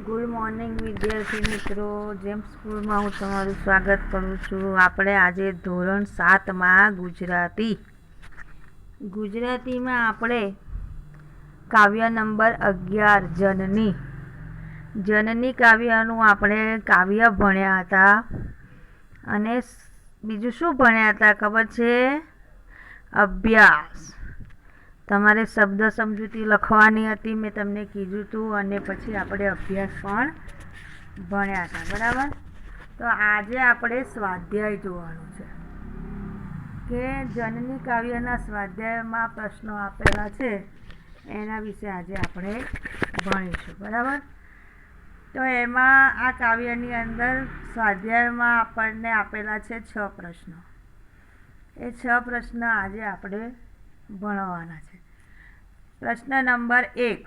Good morning વિદ્યાર્થી મિત્રો, જેમ સ્કૂલમાં હું તમારું સ્વાગત કરું છું. આપણે આજે ધોરણ 7માં ગુજરાતીમાં આપણે કાવ્ય નંબર 11 જનની કાવ્યનું આપણે કાવ્ય ભણ્યા હતા. અને બીજું શું ભણ્યા હતા ખબર છે? અભ્યાસ. તમારે શબ્દ સમજૂતી લખવાની હતી, મેં તમને કીધું હતું. અને પછી આપણે અભ્યાસ પણ ભણ્યા હતા, બરાબર. તો આજે આપણે સ્વાધ્યાય જોવાનું છે કે જનની કાવ્યના સ્વાધ્યાયમાં પ્રશ્નો આપેલા છે, એના વિશે આજે આપણે ભણીશું, બરાબર. તો એમાં આ કાવ્યની અંદર સ્વાધ્યાયમાં આપણને આપેલા છે 6 પ્રશ્નો. એ 6 પ્રશ્ન આજે આપણે ભણવાના છે. પ્રશ્ન નંબર 1,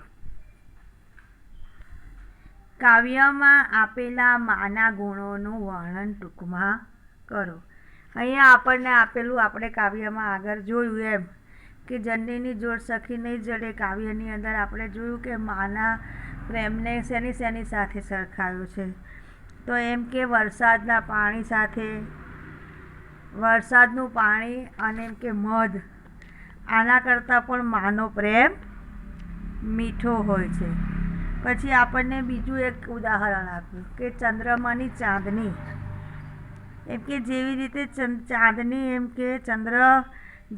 કાવ્યમાં આપેલા માના ગુણોનું વર્ણન ટૂંકમાં કરો. અહીંયા આપણને આપેલું, આપણે કાવ્યમાં આગળ જોયું એમ કે જનનીની જોડ સખી નહીં જડે કાવ્યની અંદર આપણે જોયું કે માના પ્રેમને શેની સાથે સરખાવ્યો છે. તો એમ કે વરસાદના પાણી સાથે, વરસાદનું પાણી અને એમ કે મધ, આના કરતાં પણ માનો પ્રેમ મીઠો હોય છે. પછી આપણને બીજું એક ઉદાહરણ આપ્યું કે ચંદ્રમાની ચાંદની, એમ કે જેવી રીતે ચાંદની, એમ કે ચંદ્ર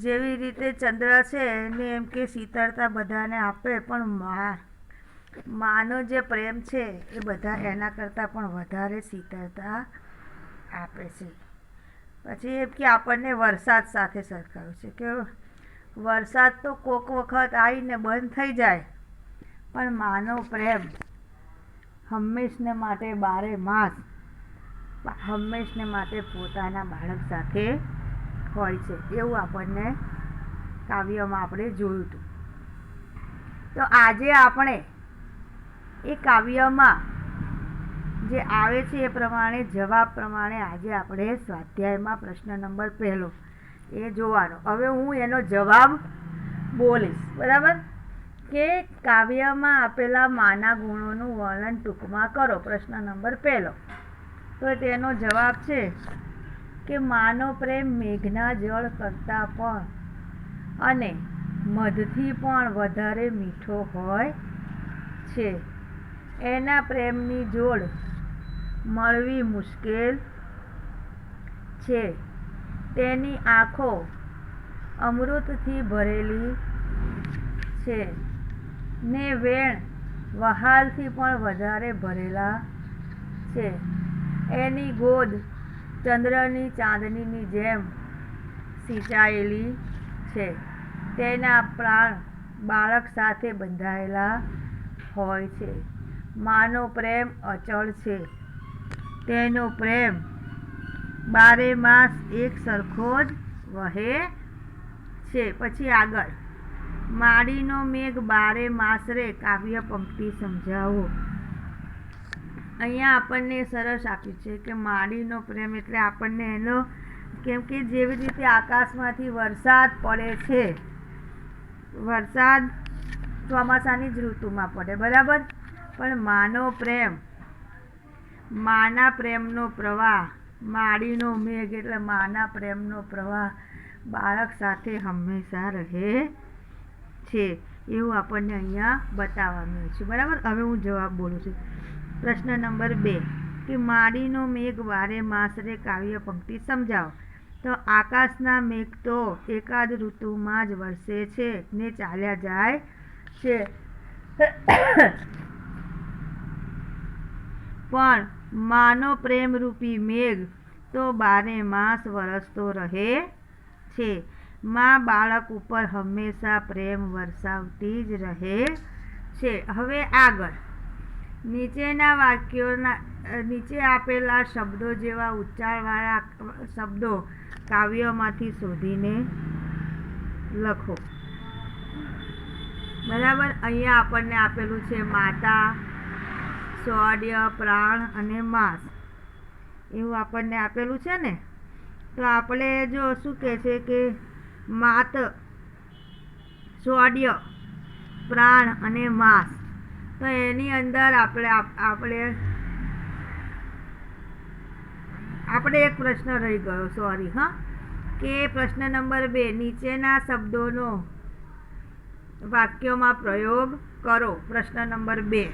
જેવી રીતે ચંદ્ર છે એને એમ કે શીતળતા બધાને આપે, પણ માનો જે પ્રેમ છે એ બધા એના કરતાં પણ વધારે શીતળતા આપે છે. પછી એમ કે આપણને વરસાદ સાથે સરખાવ્યું છે કે વરસાદ તો કોક વખત આવીને બંધ થઈ જાય, પણ માનો પ્રેમ હંમેશને માટે બારે માસ હંમેશને માટે પોતાના બાળક સાથે હોય છે, એવું આપણને કાવ્યમાં આપણે જોયું હતું. તો આજે આપણે એ કાવ્યમાં જે આવે છે એ પ્રમાણે, જવાબ પ્રમાણે આજે આપણે સ્વાધ્યાયમાં પ્રશ્ન નંબર 1 એ જોવાનો. હવે હું એનો જવાબ બોલીશ, બરાબર. કે કાવ્યમાં આપેલા માના ગુણોનું વર્ણન ટૂંકમાં કરો. પ્રશ્ન નંબર 1, તો તેનો જવાબ છે કે માનો પ્રેમ મેઘના જળ કરતાં પણ અને મધથી પણ વધારે મીઠો હોય છે. એના પ્રેમની જોડ મળવી મુશ્કેલ છે. તેની આંખો અમૃતથી ભરેલી છે ને વેણ વહાલથી પણ વધારે ભરેલા છે. એની ગોદ ચંદ્રની ચાંદનીની જેમ સિંચાયેલી છે. તેના પ્રાણ બાળક સાથે બંધાયેલા હોય છે. માનો પ્રેમ અચળ છે. તેનો પ્રેમ બારે માસ એક સરખો જ વહે છે. પછી આગળ, માડીનો મેઘ બારે માસ રે, કાવ્ય પંક્તિ સમજાવો. અહીંયા આપણને સરસ આપ્યું છે કે માડીનો પ્રેમ એટલે આપણને એનો, કેમ કે જેવી રીતે આકાશમાંથી વરસાદ પડે છે, વરસાદ ચોમાસાની જ ઋતુમાં પડે, બરાબર. પણ માનો પ્રેમ, માના પ્રેમનો પ્રવાહ, માડીનો મેઘ એટલે માના પ્રેમનો પ્રવાહ બાળક સાથે હંમેશા રહે છે, એવું આપણને અહીંયા બતાવવાનું છે, બરાબર. હવે હું જવાબ બોલું છું. પ્રશ્ન નંબર 2, કે માડીનો મેઘ બારે માસ રે, કાવ્ય પંક્તિ સમજાવો. તો આકાશના મેઘ તો એકાદ ઋતુમાં જ વરસે છે ને ચાલ્યા જાય છે, પણ માનો પ્રેમરૂપી મેઘ તો બારે માસ વરસતો રહે છે. માં બાળક ઉપર હંમેશા પ્રેમ વરસાવતી જ રહે છે. હવે આગળ, નીચેના વાક્યોના નીચે આપેલા શબ્દો જેવા ઉચ્ચારવાળા શબ્દો કાવ્યમાંથી શોધીને લખો, બરાબર. અહીંયા આપણને આપેલું છે માતા, સ્વડ્ય, પ્રાણ અને માસ, એવું આપણને આપેલું છે ને. તો આપણે જો શું કહે છે કે માત, સ્વડ્ય, પ્રાણ અને માસ, તો એની અંદર આપણે એક પ્રશ્ન રહી ગયો, સોરી હા, કે પ્રશ્ન નંબર 2, નીચેના શબ્દોનો વાક્યોમાં પ્રયોગ કરો. પ્રશ્ન નંબર 2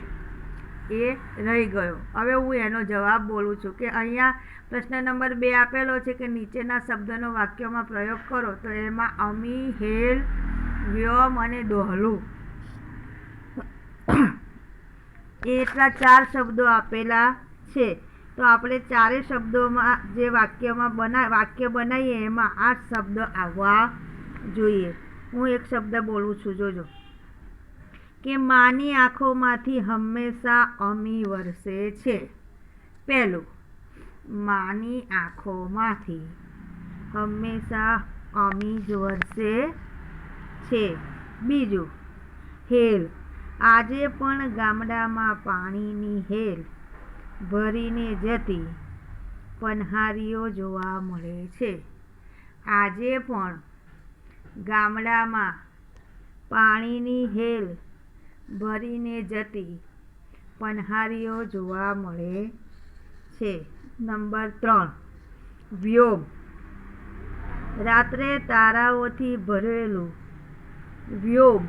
એ રહી ગયો. હવે હું એનો જવાબ બોલું છું કે અહીંયા પ્રશ્ન નંબર 2 આપેલો છે કે નીચેના શબ્દોનો વાક્યોમાં પ્રયોગ કરો. તો એમાં અમી, હેલ, વ્યોમ અને દોહલું એટલા 4 શબ્દો આપેલા છે. તો આપણે 4 શબ્દોમાં જે વાક્ય બનાવીએ એમાં 8 શબ્દ આવવા જોઈએ. હું એક શબ્દ બોલું છું, જોજો કે માની આંખોમાંથી હંમેશા અમી વરસે છે. પહેલું, માની આંખોમાંથી હંમેશા અમી જ વરસે છે. બીજું, હેલ, આજે પણ ગામડામાં પાણીની હેલ ભરીને જતી પનહારીઓ જોવા મળે છે. આજે પણ ગામડામાં પાણીની હેલ ભરીને જતી પનહારીઓ જોવા મળે છે. નંબર 3, વ્યોમ, રાત્રે તારાઓથી ભરેલું વ્યોમ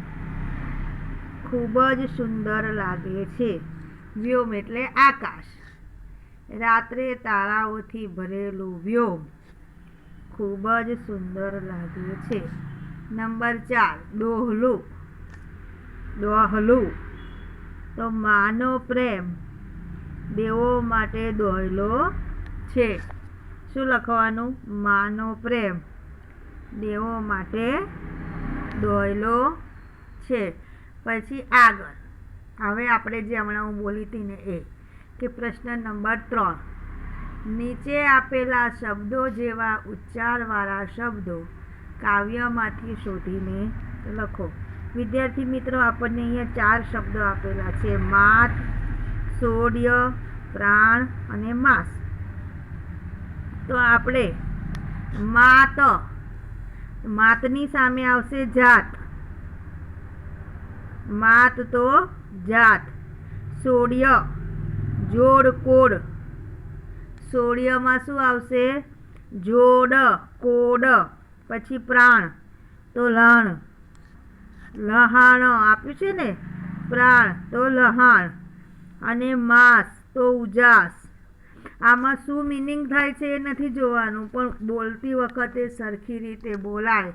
ખૂબ જ સુંદર લાગે છે. વ્યોમ એટલે આકાશ. રાત્રે તારાઓથી ભરેલું વ્યોમ ખૂબ જ સુંદર લાગે છે. નંબર 4, દોહલું, તો માનો પ્રેમ દેવો માટે દોહલો છે. શું લખવાનું? માનો પ્રેમ દેવો માટે દોહલો છે. પછી આગળ હવે આપણે જે હમણાં હું બોલી હતી ને એ કે પ્રશ્ન નંબર 3, નીચે આપેલા શબ્દો જેવા ઉચ્ચારવાળા શબ્દો કાવ્યમાંથી શોધીને લખો. વિદ્યાર્થી મિત્રો, આપણને અહીંયા 4 શબ્દો આપેલા છે: માત, શૌર્ય, પ્રાણ અને માસ. તો આપણે માતની સામે આવશે જાત. માત તો જાત. શૌર્ય, જોડ, કોડ. શૌર્યમાં શું આવશે? જોડ, કોડ. પછી પ્રાણ તો લણ. લહાણ આપ્યું છે ને, પ્રાણ તો લહાણ. અને માસ તો ઉજાસ. આમાં શું મિનિંગ થાય છે એ નથી જોવાનું, પણ બોલતી વખતે સરખી રીતે બોલાય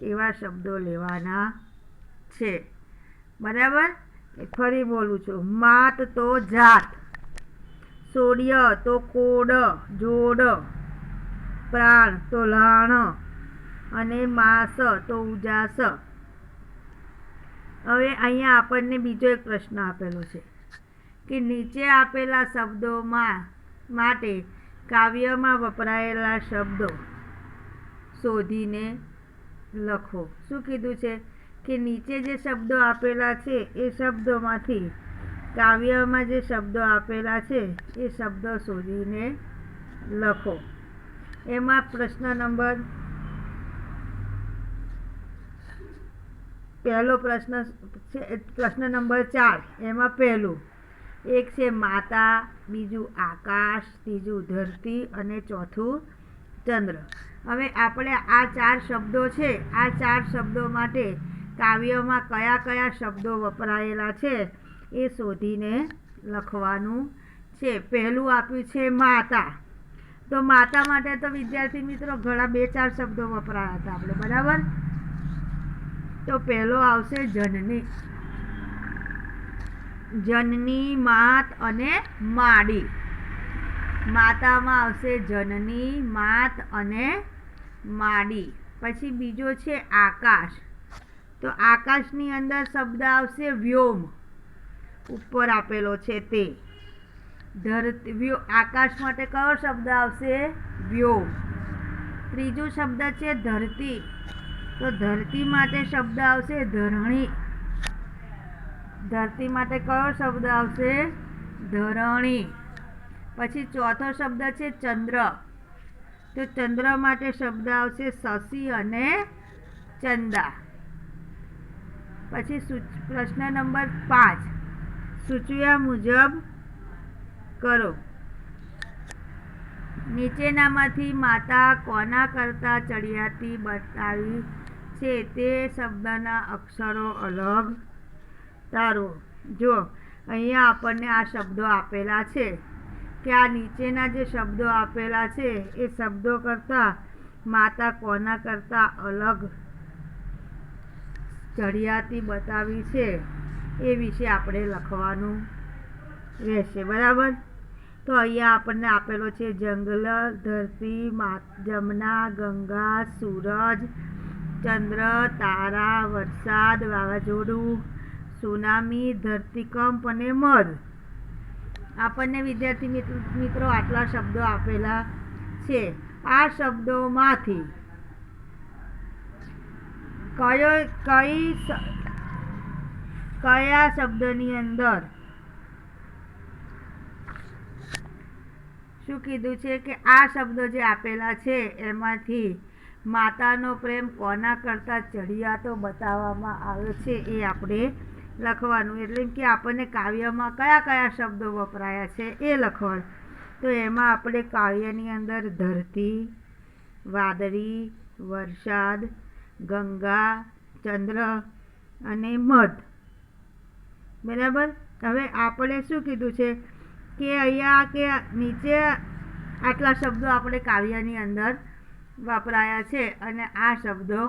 એવા શબ્દો લેવાના છે. બરાબર? ફરી બોલું છું. માત તો જાત, શૌર્ય તો કોડ, જોડ, પ્રાણ તો લાણ અને માસ તો ઉજાસ. હવે અહીંયા આપણને બીજો એક પ્રશ્ન આપેલો છે કે નીચે આપેલા શબ્દોમાં માટે કાવ્યમાં વપરાયેલા શબ્દો શોધીને લખો. શું કીધું છે કે નીચે જે શબ્દો આપેલા છે એ શબ્દોમાંથી કાવ્યમાં જે શબ્દો આપેલા છે એ શબ્દો શોધીને લખો. એમાં પ્રશ્ન નંબર નંબર 4, એમાં પહેલું એક છે માતા, બીજું આકાશ, ત્રીજું ધરતી અને ચોથું ચંદ્ર. હવે આપણે આ 4 શબ્દો છે, આ 4 શબ્દો માટે કાવ્યમાં કયા કયા શબ્દો વપરાયેલા છે એ શોધીને લખવાનું છે. પહેલું આપ્યું છે માતા. તો માતા માટે તો વિદ્યાર્થી મિત્રો ઘણા 2-4 શબ્દો વપરાયા હતા આપણે, બરાબર? તો પહેલો આવશે જનની. જનની, માત અને માડી. માતામાં આવશે જનની, માત અને માડી. પછી બીજો છે આકાશ. તો આકાશની અંદર શબ્દ આવશે વ્યોમ, ઉપર આપેલો છે તે. આકાશ માટે કયો શબ્દ આવશે? વ્યોમ. ત્રીજો શબ્દ છે ધરતી. તો ધરતી માટે શબ્દ આવશે ધરણી. ધરતી માટે કયો શબ્દ આવશે? ધરણી. પછી ચોથો શબ્દ છે ચંદ્ર. તો ચંદ્ર માટે શબ્દ આવશે શશી અને ચંદા. પછી પ્રશ્ન નંબર 5, સૂચવ્યા મુજબ કરો. નીચેનામાંથી માતા કોના કરતાં ચડિયાતી બતાવી છે તે શબ્દના અક્ષરો અલગ તારો. જો અહીંયા આપણને આ શબ્દો આપેલા છે કે આ નીચેના જે શબ્દો આપેલા છે એ શબ્દો કરતાં માતા કોના કરતાં અલગ ચડિયાતી બતાવી છે એ વિશે આપણે લખવાનું રહેશે. બરાબર. તો અહીંયા આપણને આપેલો છે જંગલ, ધરતી, જમના, ગંગા, સૂરજ, ચંદ્ર, તારા, વરસાદ, વાવાઝોડું, સુનામી, ધરતીકંપ અને મધ. આપણને વિદ્યાર્થી મિત્રો આટલા શબ્દો આપેલા છે. આ શબ્દોમાંથી કયા શબ્દની અંદર શું કીધું છે કે આ શબ્દો જે આપેલા છે એમાંથી માતાનો પ્રેમ કોના કરતાં ચડિયાતો બતાવવામાં આવ્યો છે એ આપણે લખવાનું. એટલે કે આપણને કાવ્યમાં કયા કયા શબ્દો વપરાયા છે એ લખવાનું. તો એમાં આપણે કાવ્યની અંદર ધરતી, વાદળી, વરસાદ, ગંગા, ચંદ્ર અને મધ. બરાબર. હવે આપણે શું કીધું છે કે અહીંયા કે નીચે આટલા શબ્દો આપણે કાવ્યની અંદર વપરાયા છે અને આ શબ્દો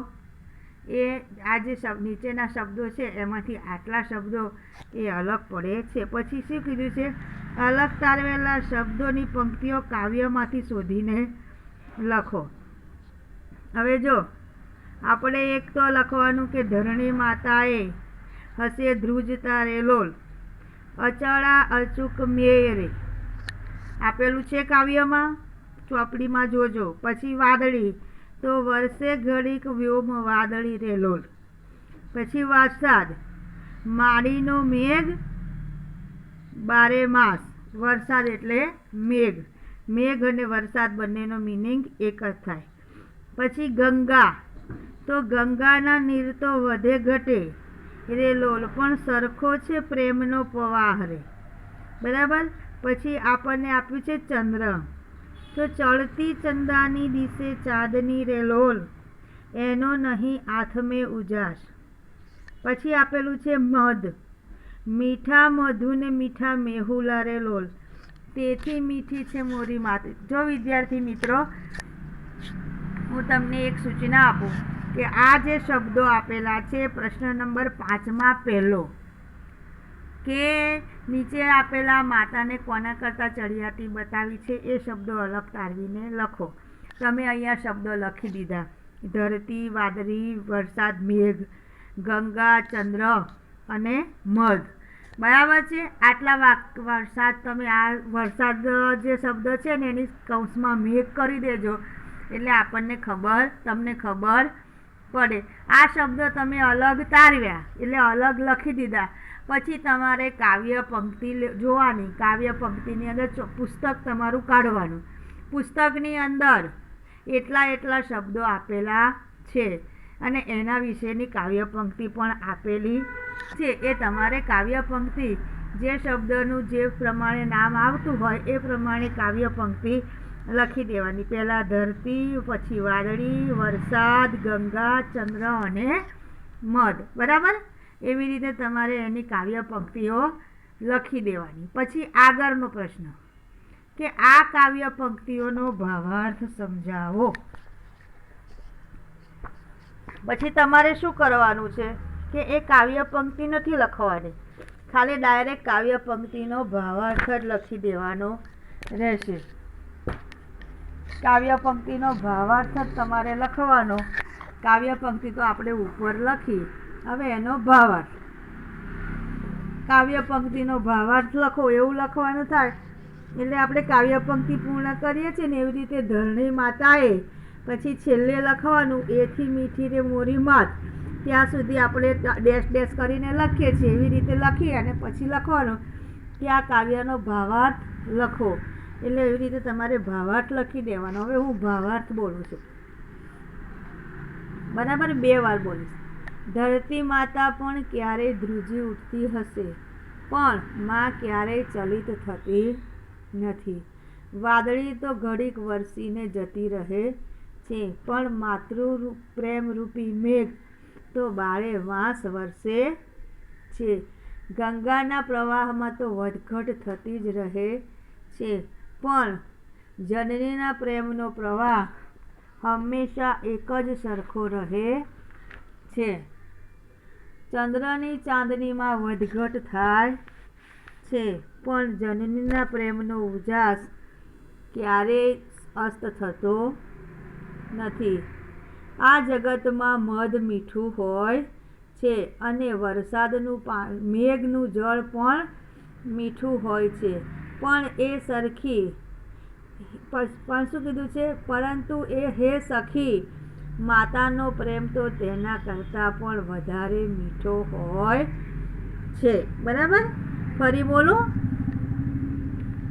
એ આ જે નીચેના શબ્દો છે એમાંથી આટલા શબ્દો એ અલગ પડે છે. પછી શું કીધું છે? અલગ તારવેલા શબ્દોની પંક્તિઓ કાવ્યમાંથી શોધીને લખો. હવે જો આપણે એક તો લખવાનું કે ધરણી માતાએ હશે ધ્રુજતા રેલોલ અચળા અચૂક મેયરે આપેલું છે કાવ્યમાં, ચોપડીમાં જોજો. પછી વાદળી તો વર્ષે ઘડીક વ્યોમ વાદળી રેલોલ. પછી વરસાદ માળીનો મેઘ બારે માસ. વરસાદ એટલે મેઘ. મેઘ અને વરસાદ બંનેનો મિનિંગ એક જ થાય. પછી ગંગા તો ગંગાના નીર તો વધે ઘટે રેલોલ પણ સરખો છે પ્રેમનો પવાહ રે. બરાબર. પછી આપણને આપ્યું છે ચંદ્ર તો ચડતી ચંદાની દિશે ચાંદની રેલોલ એનો નહીં આથમે ઉજાસ. પછી આપેલું છે મધ મીઠા મધુ ને મીઠા મેહુલા રેલોલ તેથી મીઠી છે મોરી માતી. જો વિદ્યાર્થી મિત્રો હું તમને એક સૂચના આપું કે આ જે શબ્દો આપેલા છે પ્રશ્ન નંબર 5માં પહેલો કે નીચે આપેલા માતાને કોના કરતાં ચડિયાતી બતાવી છે એ શબ્દો અલગ તારવીને લખો. તમે અહીંયા શબ્દો લખી દીધા: ધરતી, વાદળી, વરસાદ, મેઘ, ગંગા, ચંદ્ર અને મધ. બરાબર છે. આટલા વરસાદ તમે આ વરસાદ જે શબ્દ છે ને એની કૌંસમાં મેઘ કરી દેજો એટલે આપણને તમને ખબર પડે. આ શબ્દો તમે અલગ તારવ્યા એટલે અલગ લખી દીધા. પછી તમારે કાવ્ય પંક્તિ જોવાની. કાવ્ય પંક્તિની અંદર પુસ્તક તમારું કાઢવાનું. પુસ્તકની અંદર એટલા શબ્દો આપેલા છે અને એના વિશેની કાવ્ય પંક્તિ પણ આપેલી છે. એ તમારે કાવ્ય પંક્તિ જે શબ્દનું જે પ્રમાણે નામ આવતું હોય એ પ્રમાણે કાવ્ય પંક્તિ લખી દેવાની. પહેલાં ધરતી, પછી વાદળી, વરસાદ, ગંગા, ચંદ્ર અને મધ. બરાબર. એવી રીતે તમારે એની કાવ્ય પંક્તિઓ લખી દેવાની. પછી આગળનો પ્રશ્ન કે આ કાવ્ય પંક્તિઓનો ભાવાર્થ સમજાવો. પછી તમારે શું કરવાનું છે કે એ કાવ્ય પંક્તિ નથી લખવાની, ખાલી ડાયરેક્ટ કાવ્ય પંક્તિનો ભાવાર્થ જ લખી દેવાનો રહેશે. કાવ્ય પંક્તિનો ભાવાર્થ જ તમારે લખવાનો. કાવ્ય પંક્તિ તો આપણે ઉપર લખી, હવે એનો ભાવાર્થ. કાવ્ય પંક્તિનો ભાવાર્થ લખો એવું લખવાનું થાય એટલે આપણે કાવ્ય પંક્તિ પૂર્ણ કરીએ છીએ ને એવી રીતે ધરણી માતાએ પછી છેલ્લે લખવાનું એથી મીઠી રે મોરી માત. ત્યાં સુધી આપણે ડેશ કરીને લખીએ છીએ એવી રીતે લખી અને પછી લખવાનું કે આ કાવ્યનો ભાવાર્થ લખો. એટલે એવી રીતે તમારે ભાવાર્થ લખી દેવાનો. હવે હું ભાવાર્થ બોલું છું. બરાબર. 2 વાર બોલીશ. ધરતી માતા પણ ક્યારેય ધ્રુજી ઉઠતી હશે પણ માં ક્યારેય ચલિત થતી નથી. વાદળી તો ઘડીક વરસીને જતી રહે છે, પણ માતૃ પ્રેમરૂપી મેઘ તો બારે માસ વરસે છે. ગંગાના પ્રવાહમાં તો વધઘટ થતી જ રહે છે, પણ જનનીના પ્રેમનો પ્રવાહ હંમેશા એક જ સરખો રહે છે. ચંદ્રની ચાંદનીમાં વધઘટ થાય છે, પણ જનનીના પ્રેમનો ઉજાસ ક્યારેય અસ્ત થતો નથી. આ જગતમાં મધ મીઠું હોય છે અને મેઘનું જળ પણ મીઠું હોય છે, પણ શું કીધું છે? પરંતુ હે સખી, માતાનો પ્રેમ તો તેના કરતાં પણ વધારે મીઠો હોય છે. બરાબર? ફરી બોલું,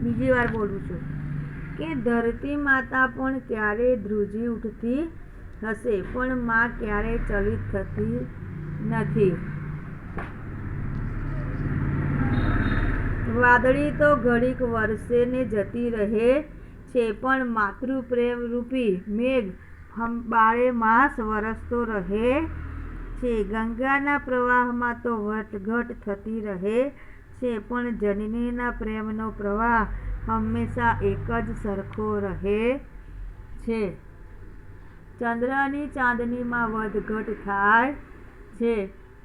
બીજી વાર બોલું છું કે ધરતી માતા પણ ક્યારેય ધ્રુજી ઉઠતી હશે, પણ માં ક્યારેય ચલિત થતી નથી. વાદળી તો ઘડીક વરસે ને જતી રહે છે, પણ માતૃપ્રેમ રૂપી મેઘ બારે માસ વરસતો રહે છે. ગંગાના પ્રવાહમાં તો વધઘટ થતી રહે છે, પણ જનનીના પ્રેમનો પ્રવાહ હંમેશા એક જ સરખો રહે છે. ચંદ્રની ચાંદનીમાં વધઘટ થાય છે,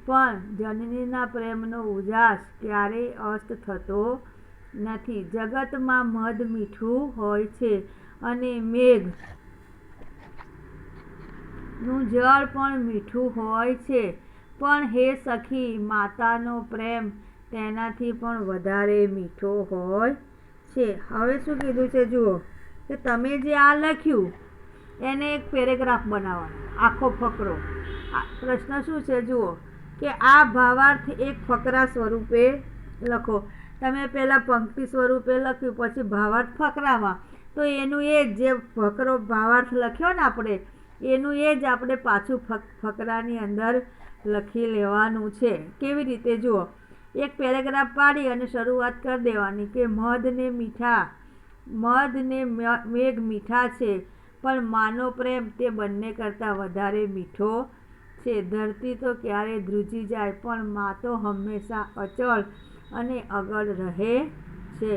પણ જનનીના પ્રેમનો ઉજાસ ક્યારેય અસ્ત થતો નથી. જગતમાં મધ મીઠું હોય છે અને મેઘનું જળ પણ મીઠું હોય છે, પણ હે સખી, માતાનો પ્રેમ તેનાથી પણ વધારે મીઠો હોય છે. હવે શું કીધું છે જુઓ, કે તમે જે આ લખ્યું એને એક પેરેગ્રાફ બનાવવાનો, આખો ફકરો. પ્રશ્ન શું છે જુઓ, કે આ ભાવાર્થ એક ફકરા સ્વરૂપે લખો. તમે પહેલાં પંક્તિ સ્વરૂપે લખ્યું, પછી ભાવાર્થ ફકરામાં, તો એનું એ જે ફકરો ભાવાર્થ લખ્યો ને આપણે, એનું એ જ આપણે પાછું ફકરાની અંદર લખી લેવાનું છે. કેવી રીતે જુઓ, એક પેરેગ્રાફ પાડી અને શરૂઆત કરી દેવાની કે મધ ને મેઘ મીઠા છે, પણ માનો પ્રેમ તે બંને કરતાં વધારે મીઠો છે. ધરતી તો ક્યારે ધ્રુજી જાય, પણ મા તો હંમેશા અચળ અને અગળ રહે છે.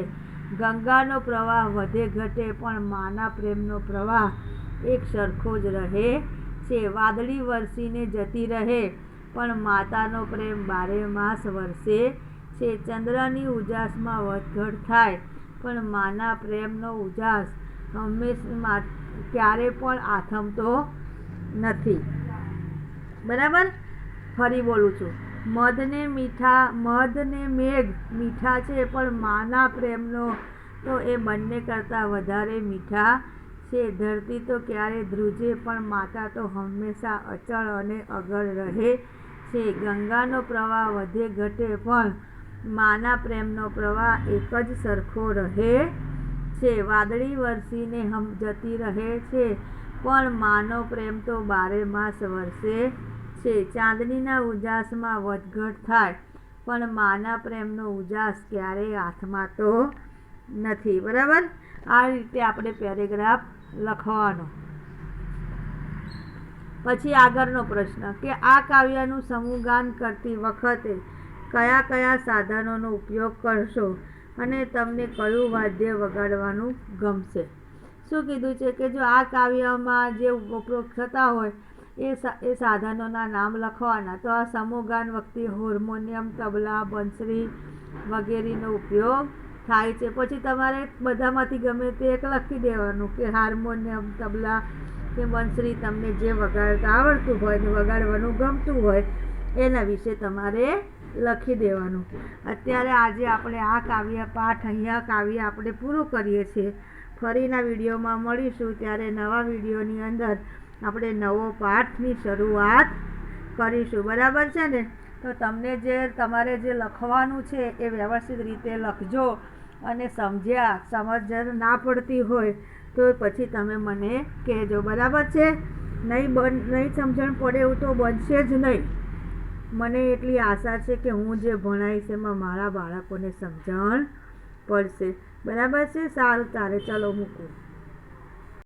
ગંગાનો પ્રવાહ વધે ઘટે, પણ માના પ્રેમનો પ્રવાહ એક સરખો જ રહે છે. વાદળી વરસીને જતી રહે, પણ માતાનો પ્રેમ બારે માસ વરસે છે. ચંદ્રની ઉજાસમાં વધઘટ થાય, પણ માના પ્રેમનો ઉજાસ હંમેશા ક્યારે પણ આથમતો નથી. બરાબર? ફરી બોલું છું, મધ ને મેઘ મીઠા છે, પણ માના પ્રેમનો તો એ બંને કરતાં વધારે મીઠા છે. ધરતી તો ક્યારે ધ્રુજે, પણ માતા તો હંમેશા અચળ અને અગળ રહે છે. ગંગાનો પ્રવાહ વધે ઘટે, પણ માના પ્રેમનો પ્રવાહ એક જ સરખો રહે છે. વાદળી વરસીને જતી રહે છે, પણ માનો પ્રેમ તો બારે માસ વરસે છે. ચાંદનીના ઉજાસમાં વધઘટ થાય, પણ માના પ્રેમનો ઉજાસ ક્યારેય આથમાતો નથી. બરાબર? આ રીતે આપણે પેરેગ્રાફ લખવાનો. પછી આગળનો પ્રશ્ન, કે આ કાવ્યનું સમૂહગાન કરતી વખતે કયા કયા સાધનોનો ઉપયોગ કરશો અને તમને કયું વાદ્ય વગાડવાનું ગમશે? શું કીધું છે કે જો આ કાવ્યમાં જે ઉપયોગ થતા હોય એ સાધનોના નામ લખવાના. તો આ સમૂહગાન વખતે હાર્મોનિયમ, તબલા, બંસરી વગેરેનો ઉપયોગ થાય છે. પછી તમારે બધામાંથી ગમે તે એક લખી દેવાનું કે હાર્મોનિયમ, તબલા કે બંસરી તમને જે વગાડતા આવડતું હોય ને વગાડવાનું ગમતું હોય એના વિશે તમારે લખી દેવાનું. અત્યારે આજે આપણે આ કાવ્ય પાઠ કાવ્ય આપણે પૂરું કરીએ છીએ. ફરીના વિડીયોમાં મળીશું, ત્યારે નવા વિડીયોની અંદર આપણે નવો પાઠની શરૂઆત કરીશું. બરાબર છે ને? તો તમારે જે લખવાનું છે એ વ્યવસ્થિત રીતે લખજો, અને સમજ ના પડતી હોય તો પછી તમે મને કહેજો. બરાબર છે? નહીં સમજણ પડે એવું તો બનશે જ નહીં. મને એટલી આશા છે કે હું જે ભણાવીશ એમાં મારા બાળકોને સમજણ પડશે. બરાબર છે? સારું તારે ચલો મૂકું.